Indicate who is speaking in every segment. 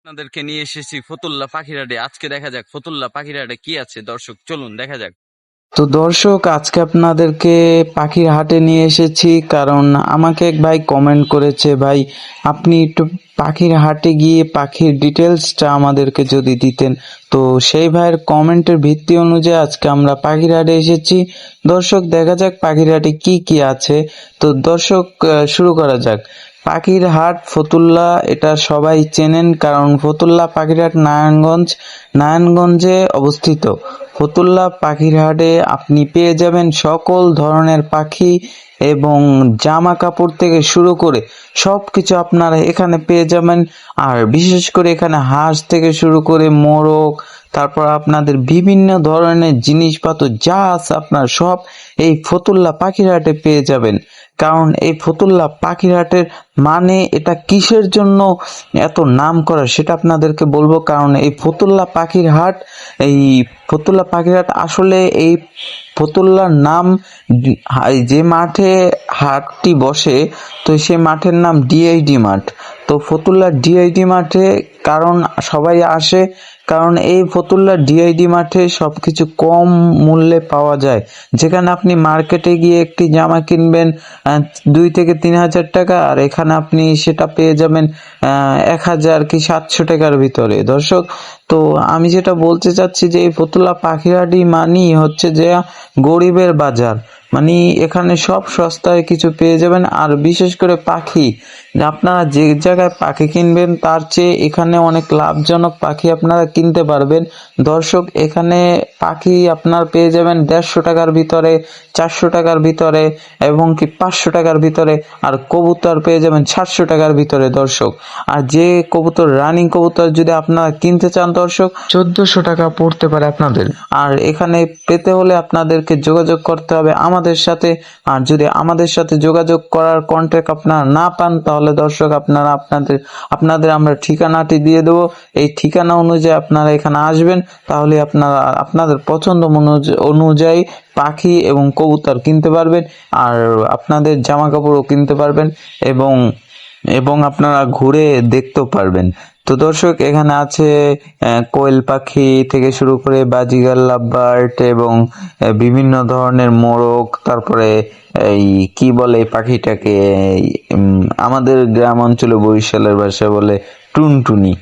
Speaker 1: আপনাদেরকে নিয়ে এসেছি ফতুল্লা পাখিরহাটে। আজকে দেখা যাক ফতুল্লা পাখিরহাটে কি আছে। দর্শক চলুন দেখা যাক।
Speaker 2: তো দর্শক, আজকে আপনাদেরকে পাখির হাটে নিয়ে এসেছি কারণ আমাকে এক ভাই কমেন্ট করেছে, ভাই আপনি একটু পাখির হাটে গিয়ে পাখির ডিটেলসটা আমাদেরকে যদি দিতেন। তো সেই ভাইয়ের কমেন্টের ভিত্তি অনুযায়ী আজকে আমরা পাখির হাটে এসেছি। দর্শক দেখা যাক পাখির হাটে কি কি আছে। তো দর্শক শুরু করা যাক। পাখির হাট ফতুল্লা এটা সবাই চেনেন কারণ ফতুল্লা পাখির হাট নারায়ণগঞ্জে অবস্থিত। ফতুল্লা পাখির হাটে আপনি পেয়ে যাবেন সকল ধরনের পাখি এবং জামা কাপড় থেকে শুরু করে সবকিছু আপনারা এখানে পেয়ে যাবেন। আর বিশেষ করে এখানে হাঁস থেকে শুরু করে মোরগ, তারপর আপনাদের বিভিন্ন ধরনের জিনিসপত্র যা আছে আপনার সব এই ফতুল্লা পাখির হাটে পেয়ে যাবেন। কারণ এই ফতুল্লা পাখির হাটের মানে এটা কিসের জন্য এত নাম করা সেটা আপনাদেরকে বলবো। কারণ এই ফতুল্লা পাখির হাট আসলে এই ফতুল্লার নাম যে মাঠে হাটটি বসে, তো সেই মাঠের নাম ডিআইডি মাঠ। তো ফতুল্লার ডিআইডি মাঠে কারণ সবাই আসে কারণ এই ফতুল্লার ডিআইডি মাঠে সবকিছু কম মূল্যে পাওয়া যায়। যেখানে আপনি মার্কেটে গিয়ে একটি জামা কিনবেন 2 থেকে 3 হাজার টাকা, আর এখানে আপনি সেটা পেয়ে যাবেন 1,000 কি 700 টাকার ভিতরে। দর্শক, তো আমি যেটা বলতে চাচ্ছি যে এই ফতুল্লা পাখিরহাটি মানেই হচ্ছে যে গরিবের বাজার। মানে এখানে সব সস্তায় কিছু পেয়ে যাবেন। আর বিশেষ করে পাখি, আপনারা যে জায়গায় পাখি কিনবেন তার চেয়ে এখানে অনেক লাভজনক পাখি আপনারা কিনতে পারবেন। দর্শক, এখানে পাখি আপনার পেয়ে যাবেন 150 টাকার ভিতরে, 400 টাকার ভিতরে এবং কি 500 টাকার ভিতরে। আর কবুতর পেয়ে যাবেন 700 টাকার ভিতরে। দর্শক, আর যে কবুতর রানিং কবুতর যদি আপনারা কিনতে চান দর্শক, 1400 টাকা পড়তে পারে আপনাদের। আর এখানে পেতে হলে আপনাদেরকে যোগাযোগ করতে হবে আমাদের সাথে। আর যদি আমাদের সাথে যোগাযোগ করার কন্ট্যাক্ট আপনারা না পান তাহলে দর্শক আপনাদের আমরা ঠিকানাটি দিয়ে দেবো। এই ঠিকানা অনুযায়ী আপনারা এখানে আসবেন, তাহলে আপনারা আপনাদের পছন্দ অনুযায়ী পাখি এবং কবুতর কিনতে পারবেন। আর আপনাদের জামা কাপড়ও কিনতে পারবেন এবং আপনারা ঘুরে দেখতেও পারবেন। তো দর্শক, এখানে আছে কোয়েল পাখি থেকে শুরু করে বাজিগার, লাভবার্ড এবং বিভিন্ন ধরনের মোরগ। তারপরে এই কি বলে এই পাখিটাকে, আমাদের গ্রাম অঞ্চলে বরিশালের ভাষায় বলে টুনটুনি।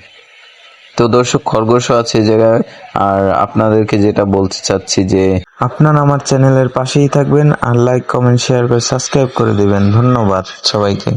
Speaker 2: তো দর্শক, খরগোশও আছে এই জায়গায়। আর আপনাদেরকে যেটা বলতে চাচ্ছি যে আপনারা আমার চ্যানেলের পাশেই থাকবেন আর লাইক, কমেন্ট, শেয়ার করে সাবস্ক্রাইব করে দিবেন। ধন্যবাদ সবাইকে।